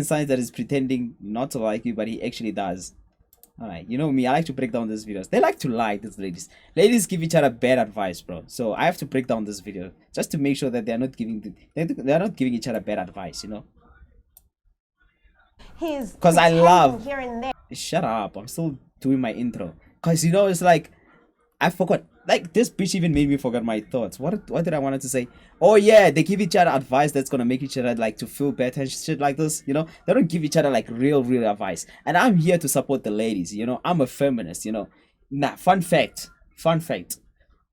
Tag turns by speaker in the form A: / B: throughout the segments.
A: signs that he's pretending not to like you, but he actually does. Alright, you know me, I like to break down these videos. They like to lie, these ladies. Ladies give each other bad advice, bro. So I have to break down this video just to make sure that they're not giving they're not giving each other bad advice, you know. Because I love here and there. Shut up, I'm still doing my intro. Cause you know it's like I forgot. Like this bitch even made me forget my thoughts. What did I wanted to say? Oh yeah, they give each other advice that's gonna make each other like to feel better and shit like this. You know, they don't give each other like real advice. And I'm here to support the ladies. You know, I'm a feminist. You know, nah. Fun fact.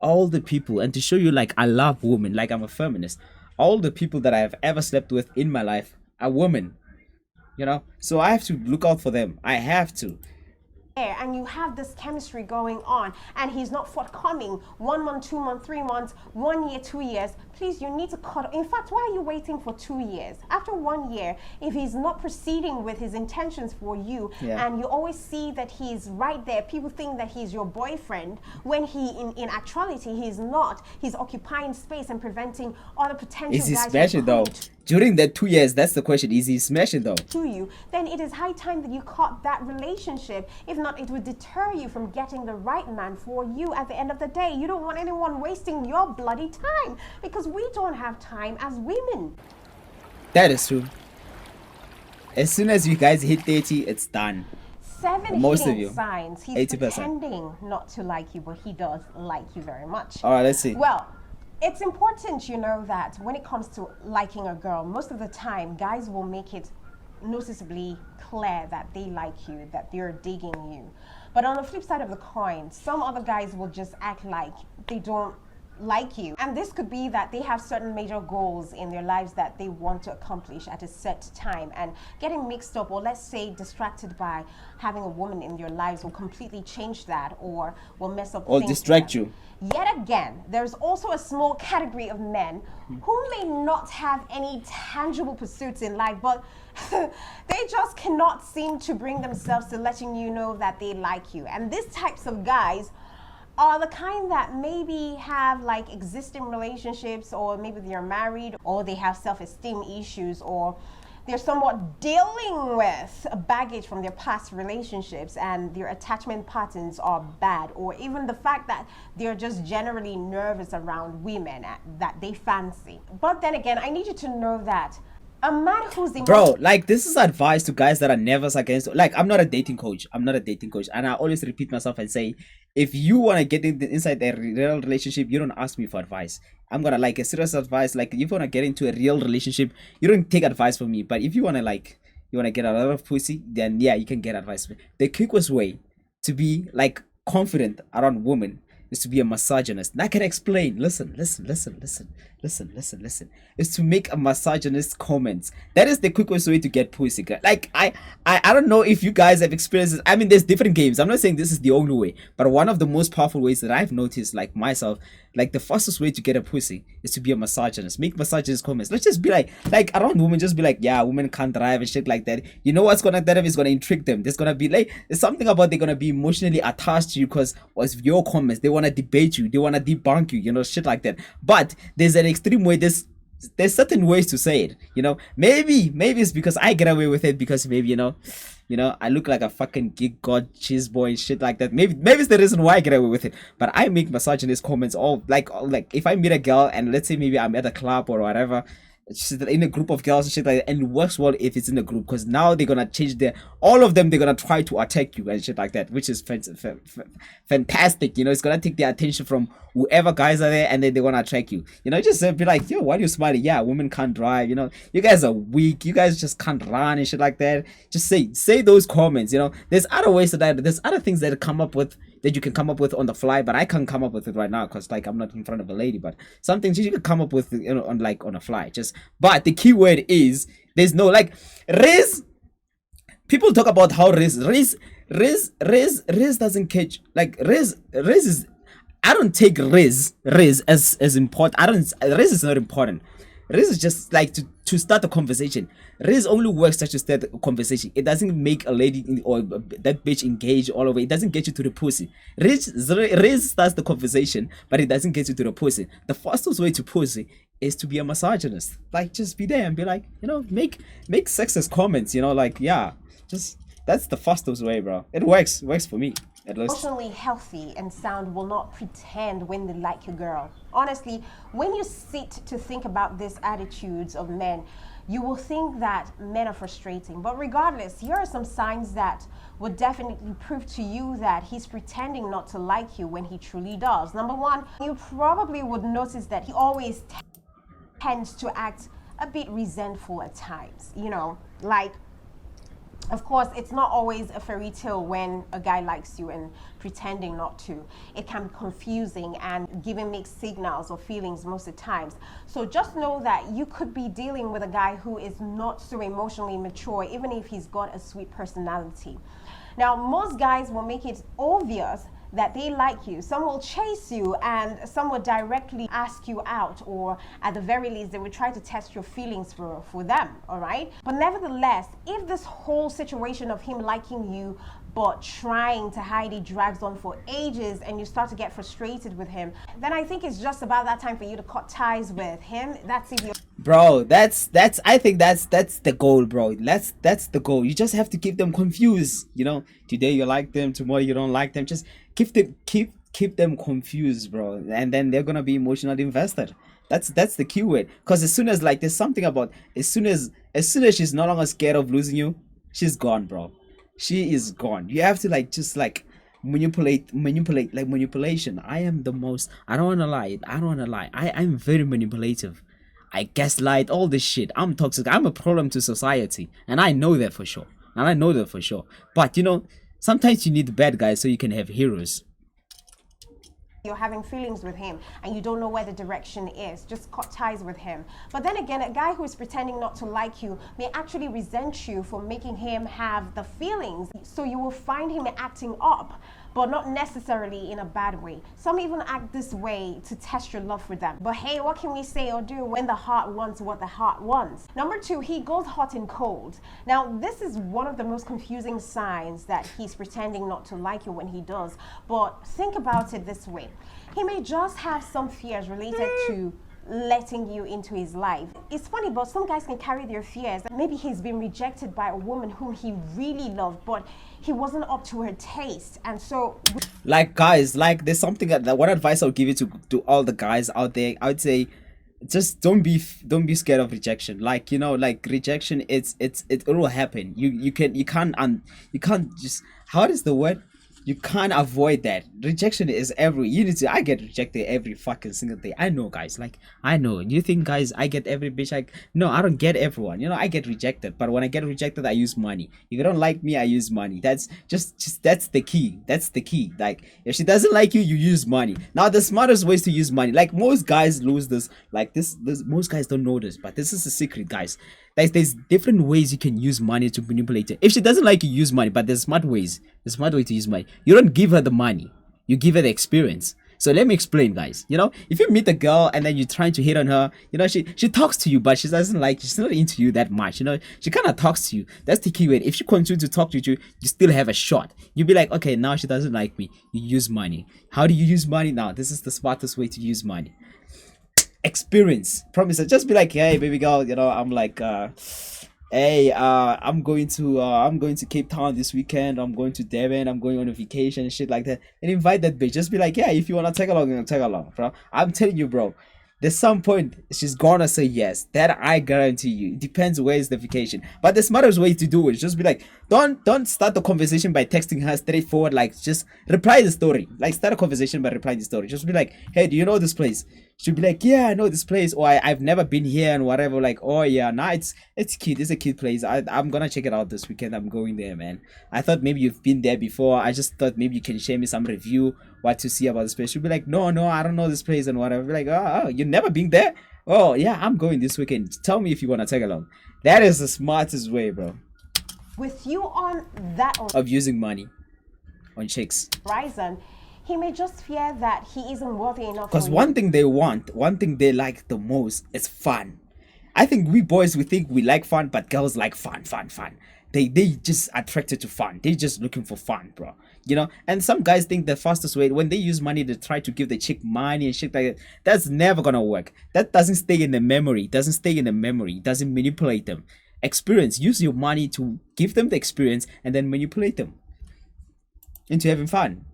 A: All the people, and to show you like I love women, like I'm a feminist. All the people that I have ever slept with in my life are women. You know, so I have to look out for them. I have to. And you have this chemistry going on and he's not forthcoming 1 month, 2 months, 3 months, 1 year, 2 years, please, you need to cut. In fact, why are you waiting for 2 years? After 1 year, if he's not proceeding with his intentions for you, and you always see that he's right there, people think that he's your boyfriend when he in actuality he's not. He's occupying space and preventing other potential guys. Is he smashing though? During that 2 years, that's the question. Is he smashing though? To you, then it is high time that you cut that relationship. If not, it would deter you from getting the right man for you at the end of the day. You don't want anyone wasting your bloody time because we don't have time as women. That is true. As soon as you guys hit 30, it's done. 7 most of you signs. He's 80%. Pretending not to like you, but he does like you very much. All right, let's see. Well, it's important, you know, that when it comes to liking a girl, most of the time, guys will make it noticeably clear that they like you, that they're digging you. But on the flip side of the coin, some other guys will just act like they don't like you. And this could be that they have certain major goals in their lives that they want to accomplish at a set time, and getting mixed up, or let's say distracted by having a woman in your lives will completely change that, or will mess up or distract you. Yet again, there's also a small category of men who may not have any tangible pursuits in life, but they just cannot seem to bring themselves to letting you know that they like you. And these types of guys are the kind that maybe have like existing relationships, or maybe they're married, or they have self-esteem issues, or they're somewhat dealing with a baggage from their past relationships and their attachment patterns are bad, or even the fact that they're just generally nervous around women that they fancy. But then again, I need you to know that a man who's bro, like this is advice to guys that are nervous against, like I'm not a dating coach, and I always repeat myself and say, if you want to get inside a real relationship, you don't ask me for advice. I'm gonna like a serious advice. Like if you want to get into a real relationship, you don't take advice from me. But if you want to like, you want to get a lot of pussy, then yeah, you can get advice from me. The quickest way to be like confident around women is to be a misogynist. And I can explain. Listen. Is to make a misogynist comments. That is the quickest way to get pussy. Like I don't know if you guys have experienced this. I mean, there's different games. I'm not saying this is the only way, but one of the most powerful ways that I've noticed, like myself, like the fastest way to get a pussy is to be a misogynist. Make misogynist comments. Let's just be like around women, just be like, yeah, women can't drive and shit like that. You know what's gonna that is gonna intrigue them. There's gonna be like there's something about they're gonna be emotionally attached to you because of your comments. They wanna debate you, they wanna debunk you, you know, shit like that. But there's an extreme way. There's certain ways to say it, you know. Maybe it's because I get away with it because maybe you know I look like a fucking geek god cheese boy and shit like that. Maybe it's the reason why I get away with it. But I make misogynist comments all like if I meet a girl and let's say maybe I'm at a club or whatever, she's in a group of girls and shit like that, and it works well if it's in a group, because now they're gonna change all of them, they're gonna try to attack you and shit like that, which is fantastic. You know, it's gonna take the attention from whoever guys are there, and then they wanna attack you. You know, just be like, yo, why are you smiling? Yeah, women can't drive, you know, you guys are weak, you guys just can't run and shit like that. Just say those comments. You know, there's other ways there's other things that come up with that you can come up with on the fly, but I can't come up with it right now because like I'm not in front of a lady. But some things you can come up with, you know, on a fly. But the key word is there's no like Riz. People talk about how Riz doesn't catch, like Riz is. I don't take Riz as important. Riz is not important. Riz is just like to start a conversation. Riz only works to start a conversation. It doesn't make a lady or that bitch engage all over. It doesn't get you to the pussy. Riz starts the conversation, but it doesn't get you to the pussy. The fastest way to pussy is to be a misogynist. Like, just be there and be like, make sexist comments. Like, yeah, just that's the fastest way, bro. It works for me at least.
B: Emotionally healthy and sound will not pretend when they like your girl. Honestly, when you sit to think about these attitudes of men, you will think that men are frustrating. But regardless, here are some signs that would definitely prove to you that he's pretending not to like you when he truly does. Number one, you probably would notice that he always tends to act a bit resentful at times. Like, of course, it's not always a fairy tale when a guy likes you and pretending not to. It can be confusing and giving mixed signals or feelings most of the times. So just know that you could be dealing with a guy who is not so emotionally mature, even if he's got a sweet personality. Now, most guys will make it obvious that they like you. Some will chase you, and some will directly ask you out, or at the very least, they will try to test your feelings for them, all right? But nevertheless, if this whole situation of him liking you but trying to hide it drags on for ages and you start to get frustrated with him, then I think it's just about that time for you to cut ties with him. That's if you're
A: Bro, I think that's the goal, bro. That's the goal. You just have to keep them confused. Today you like them, tomorrow you don't like them. Just keep them confused, bro. And then they're gonna be emotionally invested. That's the key word. Because as soon as, like, there's something about as soon as she's no longer scared of losing you, she's gone, bro. She is gone. You have to just manipulate, like manipulation. I am the most. I don't wanna lie. I'm very manipulative. I gaslight, all this shit. I'm toxic. I'm a problem to society. And I know that for sure. But, sometimes you need bad guys so you can have heroes.
B: You're having feelings with him and you don't know where the direction is, just cut ties with him. But then again, a guy who is pretending not to like you may actually resent you for making him have the feelings. So you will find him acting up, but not necessarily in a bad way. Some even act this way to test your love for them. But hey, what can we say or do when the heart wants what the heart wants? Number two, he goes hot and cold. Now, this is one of the most confusing signs that he's pretending not to like you when he does. But think about it this way. He may just have some fears related to letting you into his life. It's funny, but some guys can carry their fears. Maybe he's been rejected by a woman whom he really loved, but he wasn't up to her taste, and so
A: like, guys, like, there's something that one advice I'll give you to all the guys out there. I would say, just don't be scared of rejection. Like, like, rejection, it will happen. You can't just, how is the word, you can't avoid that. Rejection is I get rejected every fucking single day. I know, guys. Like, I know. You think, guys, I get every bitch? No, I don't get everyone. I get rejected. But when I get rejected, I use money. If you don't like me, I use money. That's that's the key. That's the key. Like, if she doesn't like you, you use money. Now, the smartest ways to use money. Like, most guys lose this. Like, this most guys don't know this, but this is a secret, guys. There's different ways you can use money to manipulate her. If she doesn't like you, use money. But there's smart ways. The smart way to use money. You don't give her the money. You give her the experience. So let me explain, guys. If you meet a girl and then you're trying to hit on her, she talks to you, but she doesn't like you. She's not into you that much. She kind of talks to you. That's the key word. If she continues to talk to you, you still have a shot. You'll be like, okay, now she doesn't like me. You use money. How do you use money now? This is the smartest way to use money. Experience. Promise her. Just be like, hey, baby girl, I'm like, hey, I'm going to Cape Town this weekend. I'm going to Devon. I'm going on a vacation and shit like that. And invite that bitch. Just be like, yeah, if you wanna tag along, tag along, bro. I'm telling you, bro. There's some point she's gonna say yes. That I guarantee you. It depends where is the vacation. But the smartest way to do it is just be like, don't start the conversation by texting her straightforward. Like, just reply the story. Like, start a conversation by replying the story. Just be like, hey, do you know this place? She'll be like, yeah, I know this place, or I've never been here and whatever. Like, oh yeah, nah, it's cute. It's a cute place. I'm gonna check it out this weekend. I'm going there, man. I thought maybe you've been there before. I just thought maybe you can share me some review, what to see about this place. She'll be like, no, I don't know this place and whatever. Be like, oh, you've never been there? Oh yeah, I'm going this weekend. Tell me if you wanna tag along. That is the smartest way, bro.
B: With you on that
A: of using money on chicks.
B: Horizon, he may just fear that he isn't worthy enough.
A: Because one thing they like the most is fun. I think we boys, we think we like fun, but girls like fun, fun, fun. They just attracted to fun. They just looking for fun, bro. You know, and some guys think the fastest way when they use money to try to give the chick money and shit like that. That's never gonna work. That doesn't stay in the memory. It doesn't stay in the memory. It doesn't manipulate them. Experience. Use your money to give them the experience and then manipulate them into having fun.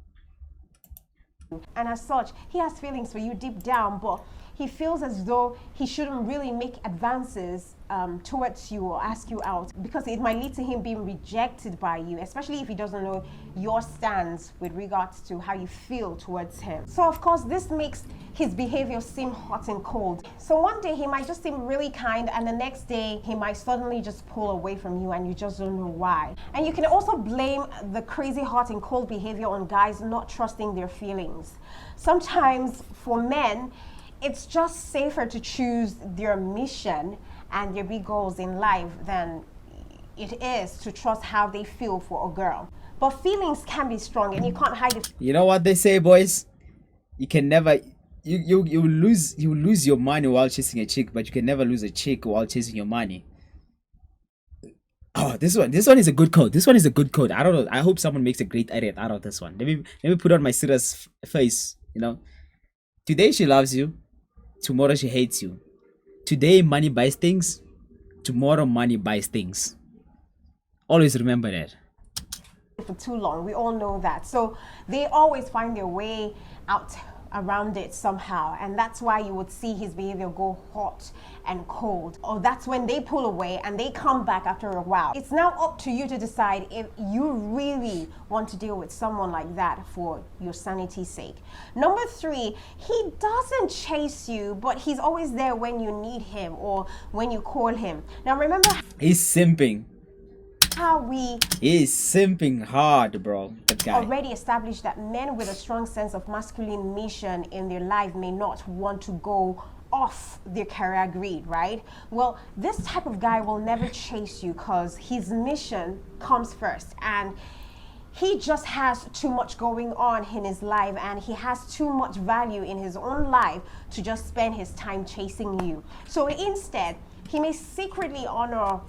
B: And as such, he has feelings for you deep down, but he feels as though he shouldn't really make advances towards you or ask you out because it might lead to him being rejected by you, especially if he doesn't know your stance with regards to how you feel towards him. So of course, this makes his behavior seem hot and cold. So one day he might just seem really kind, and the next day he might suddenly just pull away from you and you just don't know why. And you can also blame the crazy hot and cold behavior on guys not trusting their feelings. Sometimes for men, it's just safer to choose their mission and their big goals in life than it is to trust how they feel for a girl. But feelings can be strong and you can't hide it.
A: You know what they say, boys? You can never you lose your money while chasing a chick, but you can never lose a chick while chasing your money. Oh, this one is a good code. This one is a good code. I don't know. I hope someone makes a great edit out of this one. Let me put on my serious face. You know, today she loves you, tomorrow she hates you. Today money buys things, tomorrow money buys things. Always remember that.
B: For too long, we all know that. So they always find their way out around it somehow, and that's why you would see his behavior go hot and cold, or that's when they pull away and they come back after a while. It's now up to you to decide if you really want to deal with someone like that for your sanity's sake. Number 3, he doesn't chase you, but he's always there when you need him or when you call him. Now remember,
A: he's simping. He's simping hard, bro. That guy.
B: Already established that men with a strong sense of masculine mission in their life may not want to go off their career grid, right? Well, this type of guy will never chase you because his mission comes first, and he just has too much going on in his life, and he has too much value in his own life to just spend his time chasing you. So instead, he may secretly honor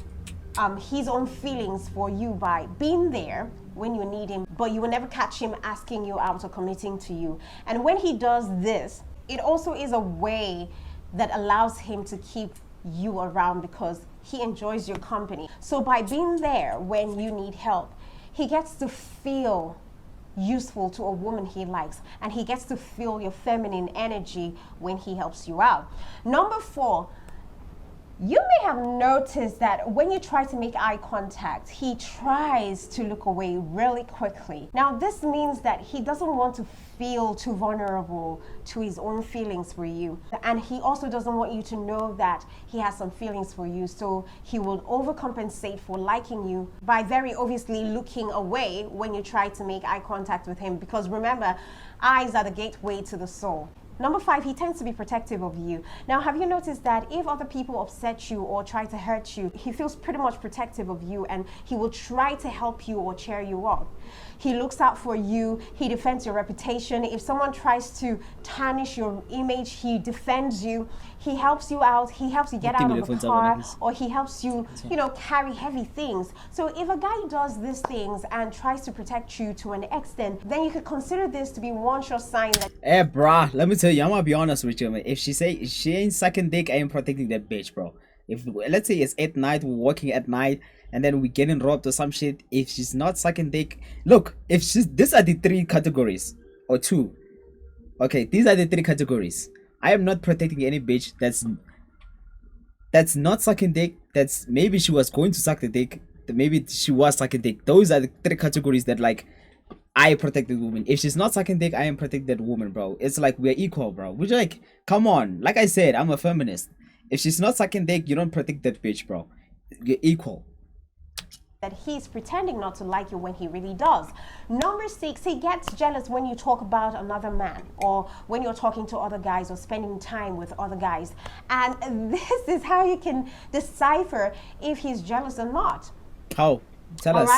B: his own feelings for you by being there when you need him, but you will never catch him asking you out or committing to you. And when he does this, it also is a way that allows him to keep you around because he enjoys your company. So by being there when you need help, he gets to feel useful to a woman he likes, and he gets to feel your feminine energy when he helps you out. Number 4, you may have noticed that when you try to make eye contact, he tries to look away really quickly. Now, this means that he doesn't want to feel too vulnerable to his own feelings for you. And he also doesn't want you to know that he has some feelings for you. So he will overcompensate for liking you by very obviously looking away when you try to make eye contact with him. Because remember, eyes are the gateway to the soul. Number 5, he tends to be protective of you. Now, have you noticed that if other people upset you or try to hurt you, he feels pretty much protective of you, and he will try to help you or cheer you up. He looks out for you. He defends your reputation. If someone tries to tarnish your image, he defends you. He helps you out. He helps you get out of the car, or he helps you, carry heavy things. So if a guy does these things and tries to protect you to an extent, then you could consider this to be one sure sign that.
A: Hey, bruh, let me tell you, I'm gonna be honest with you, man. If she ain't sucking dick, I ain't protecting that bitch, bro. If let's say it's at night, we're working at night, and then we getting robbed or some shit. If she's not sucking dick, look, these are the 3 categories or 2. Okay, these are the 3 categories. I am not protecting any bitch that's not sucking dick. That's maybe she was going to suck the dick. Maybe she was sucking dick. Those are the 3 categories that like I protect the woman. If she's not sucking dick, I am protecting that woman, bro. It's like we're equal, bro. We're like, come on. Like I said, I'm a feminist. If she's not sucking dick, you don't protect that bitch, bro. You're equal.
B: That he's pretending not to like you when he really does. Number 6, he gets jealous when you talk about another man, or when you're talking to other guys or spending time with other guys. And this is how you can decipher if he's jealous or not.
A: How? Tell us.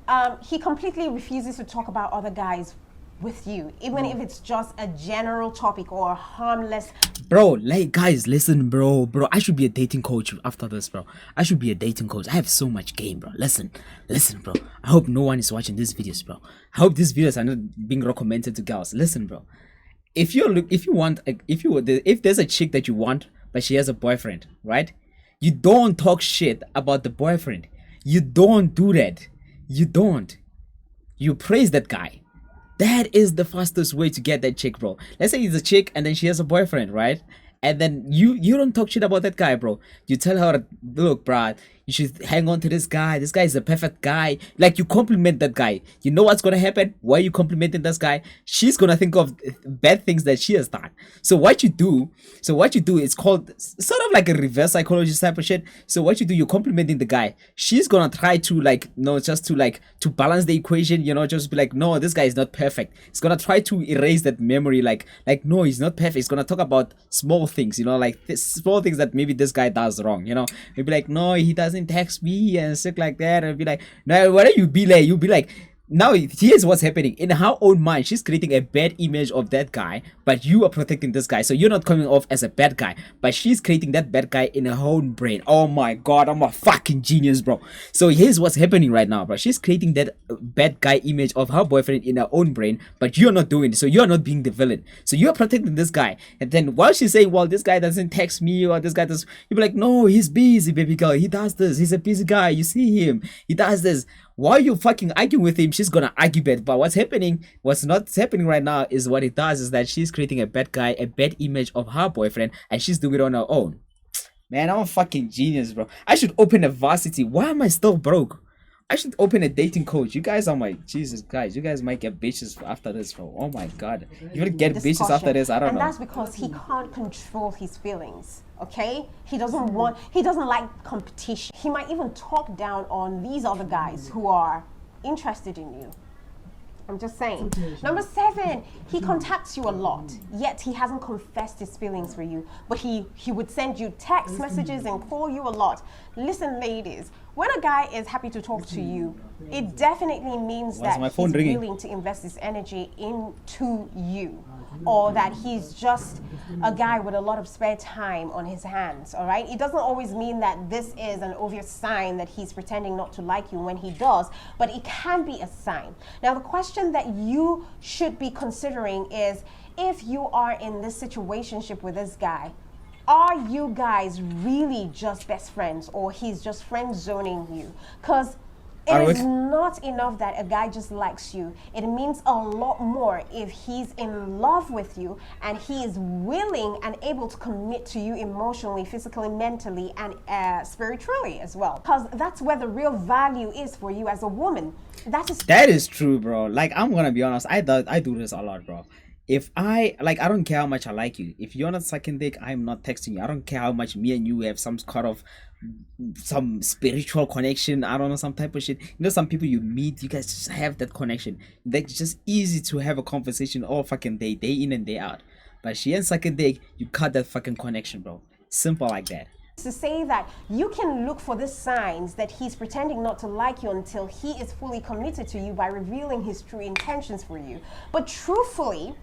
B: All right? He completely refuses to talk about other guys with you, even if it's just a general topic or a harmless.
A: Bro, like, guys, listen, bro, I should be a dating coach after this, bro. I should be a dating coach. I have so much game, bro. Listen, bro. I hope no one is watching these videos, bro. I hope these videos are not being recommended to girls. Listen, bro. If there's a chick that you want, but she has a boyfriend, right? You don't talk shit about the boyfriend. You don't do that. You don't. You praise that guy. That is the fastest way to get that chick, bro. Let's say it's a chick and then she has a boyfriend, right? And then you don't talk shit about that guy, bro. You tell her, look, bro, you should hang on to this guy. This guy is a perfect guy. Like, you compliment that guy. You know what's gonna happen? Why are you complimenting this guy? She's gonna think of bad things that she has done. So what you do is called sort of like a reverse psychology type of shit. So what you do, you're complimenting the guy. She's gonna try to, like, no, just to balance the equation, you know, just be like, no, this guy is not perfect. It's gonna try to erase that memory, like no, he's not perfect. It's gonna talk about small things, you know, like small things that maybe this guy does wrong, you know. Maybe like, no, he doesn't text me and stuff like that, and be like, no, whatever. You'll be like, now here's what's happening in her own mind. She's creating a bad image of that guy, but you are protecting this guy, so you're not coming off as a bad guy, but she's creating that bad guy in her own brain. Oh my god, I'm a fucking genius, bro. So here's what's happening right now, bro. She's creating that bad guy image of her boyfriend in her own brain, but you're not doing it, so you're not being the villain. So you're protecting this guy, and then while she's saying, well, this guy doesn't text me, or this guy does, you'll be like, no, he's busy, baby girl, he does this, he's a busy guy, you see him, he does this. While you fucking arguing with him, she's gonna argue bad. But what's not happening right now is what it does is that she's creating a bad guy, a bad image of her boyfriend, and she's doing it on her own. Man, I'm a fucking genius, bro. I should open a varsity. Why am I still broke? I should open a dating coach. You guys are my Jesus, guys. You guys might get bitches after this, bro. Oh my god. You will get bitches after this. I don't know.
B: And that's because he can't control his feelings. Okay? He doesn't like competition. He might even talk down on these other guys who are interested in you. I'm just saying. Number 7, he contacts you a lot, yet he hasn't confessed his feelings for you. But he would send you text messages and call you a lot. Listen, ladies, when a guy is happy to talk to you, it definitely means that he's willing to invest his energy into you, or that he's just a guy with a lot of spare time on his hands, all right? It doesn't always mean that this is an obvious sign that he's pretending not to like you when he does, but it can be a sign. Now, the question that you should be considering is, if you are in this situationship with this guy, are you guys really just best friends, or he's just friend zoning you? Because it is not enough that a guy just likes you. It means a lot more if he's in love with you and he is willing and able to commit to you emotionally, physically, mentally, and spiritually as well. Because that's where the real value is for you as a woman. That is
A: true, bro. Like, I'm gonna be honest. I do this a lot, bro. If I don't care how much I like you. If you're not sucking dick, I'm not texting you. I don't care how much me and you have some spiritual connection. I don't know, some type of shit. You know, some people you meet, you guys just have that connection. It's just easy to have a conversation all fucking day in and day out. But she ain't sucking dick, you cut that fucking connection, bro. Simple like that.
B: To say that you can look for the signs that he's pretending not to like you until he is fully committed to you by revealing his true intentions for you. But truthfully,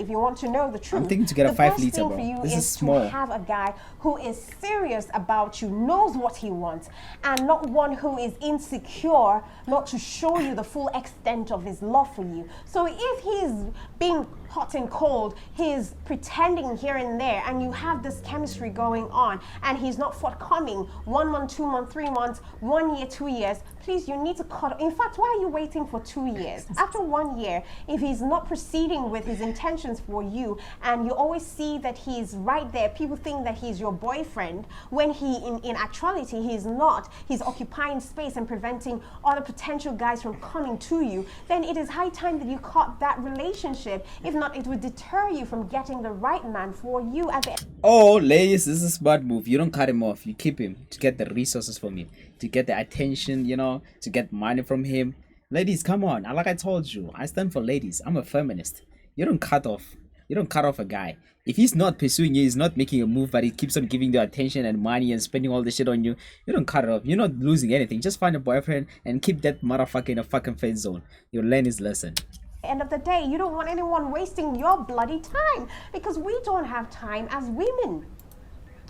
B: if you want to know the truth,
A: I'm thinking to get a 5 liter, bro.
B: The best thing for you
A: this
B: is
A: small.
B: to have a guy who is serious about you, knows what he wants, and not one who is insecure, not to show you the full extent of his love for you. So if he's being hot and cold, he's pretending here and there, and you have this chemistry going on, and he's not forthcoming 1 month, 2 months, 3 months, 1 year, 2 years, please, you need to cut. In fact, why are you waiting for 2 years? After 1 year, if he's not proceeding with his intentions for you, and you always see that he's right there, people think that he's your boyfriend, when he, in actuality, he's not. He's occupying space and preventing other potential guys from coming to you, then it is high time that you cut that relationship. If not, it would deter you from getting the right man for you.
A: Oh, ladies, this is a smart move. You don't cut him off. You keep him to get the resources from him, to get the attention, you know, to get money from him. Ladies, come on. Like I told you, I stand for ladies. I'm a feminist. You don't cut off. You don't cut off a guy. If he's not pursuing you, he's not making a move, but he keeps on giving you attention and money and spending all the shit on you, you don't cut it off. You're not losing anything. Just find a boyfriend and keep that motherfucker in a fucking friend zone. You'll learn his lesson.
B: End of the day, you don't want anyone wasting your bloody time, because we don't have time as women.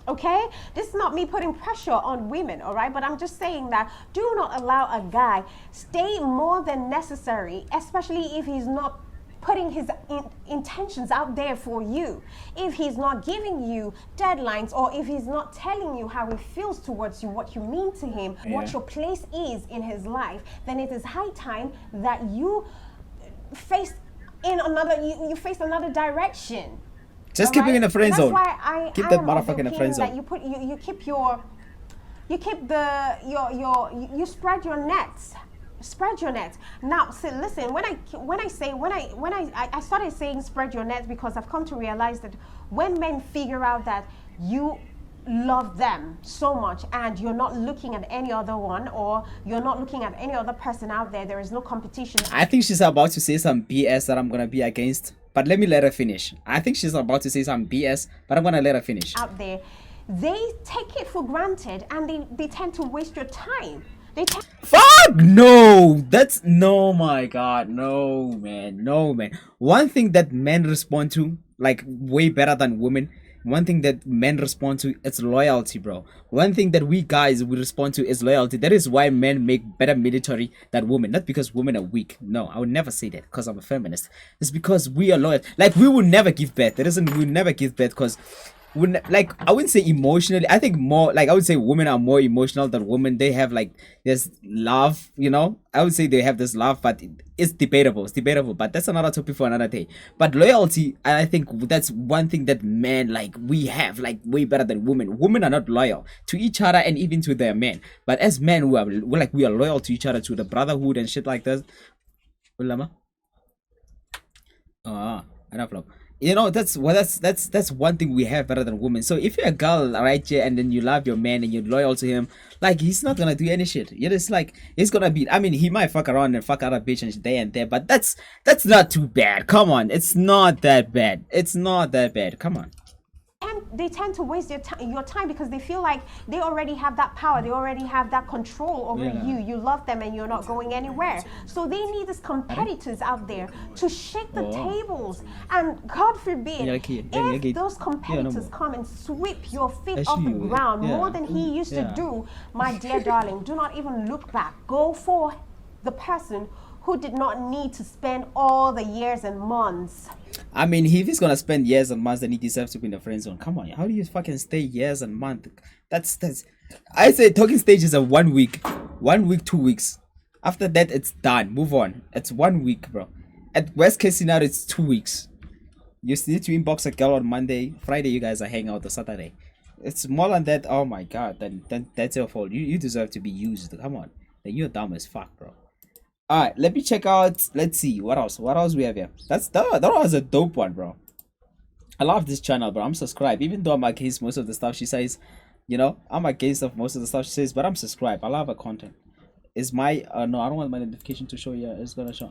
B: Okay, this is not me putting pressure on women, all right, but I'm just saying that do not allow a guy stay more than necessary, especially if he's not putting his intentions out there for you, if he's not giving you deadlines, or if he's not telling you how he feels towards you, what you mean to him, what your place is in his life. Then it is high time that you face you face another direction.
A: Just keep him in the friend zone.
B: That's why
A: Keep
B: I
A: that
B: am of
A: motherfucker in the friend zone.
B: that you spread your nets. Spread your nets. Now, see, listen. When I started saying spread your nets, because I've come to realize that when men figure out that you love them so much and you're not looking at any other one, or you're not looking at any other person out there, there is no competition.
A: I think she's about to say some BS that I'm gonna be against, but let me let her finish. I think she's about to say some BS, but I'm gonna let her finish.
B: Out there, they take it for granted, and they tend to waste your time.
A: Fuck no! That's no, my god, no man, no man. One thing that men respond to, like, way better than women. One thing that men respond to, it's loyalty, bro. One thing that we guys will respond to is loyalty. That is why men make better military than women. Not because women are weak. No, I would never say that because I'm a feminist. It's because we are loyal. Like, we will never give birth. That doesn't, we will never give birth because like, I wouldn't say emotionally. I think more like, I would say women are more emotional than women. They have like this love, you know. I would say they have this love, but it's debatable. It's debatable, but that's another topic for another day. But loyalty, I think that's one thing that men, like, we have like way better than women. Women are not loyal to each other and even to their men. But as men, we are loyal to each other, to the brotherhood and shit like this. Ulama. Enough love. You know, that's one thing we have better than women. So if you're a girl right here and then you love your man and you're loyal to him, like, he's not gonna do any shit. You're just like, he's gonna be, I mean, he might fuck around and fuck other bitch and there and there, but that's not too bad. Come on, it's not that bad. It's not that bad. Come on.
B: And they tend to waste your time because they feel like they already have that power, they already have that control over you. You love them and you're not going anywhere. So they need these competitors out there to shake the tables. And God forbid, if those competitors come and sweep your feet off the ground more than he used to do, my dear darling, do not even look back. Go for the person who did not need to spend all the years and months.
A: I mean, if he's gonna spend years and months, then he deserves to be in the friend zone. Come on, how do you fucking stay years and months? That's I say talking stages of 1 week, 2 weeks. After that, it's done. Move on. It's 1 week, bro. At worst case scenario, it's 2 weeks. You need to inbox a girl on Monday. Friday, you guys are hanging out. Or Saturday. It's more than that. Oh my god, then that's your fault. You deserve to be used. Come on, then you're dumb as fuck, bro. All right, let me check out. Let's see what else we have here. That was a dope one, bro. I love this channel, bro. I'm subscribed, even though I'm against most of the stuff she says. You know, I'm against of most of the stuff she says, but I'm subscribed. I love her content. Is my no, I don't want my notification to show. Yeah, it's gonna show.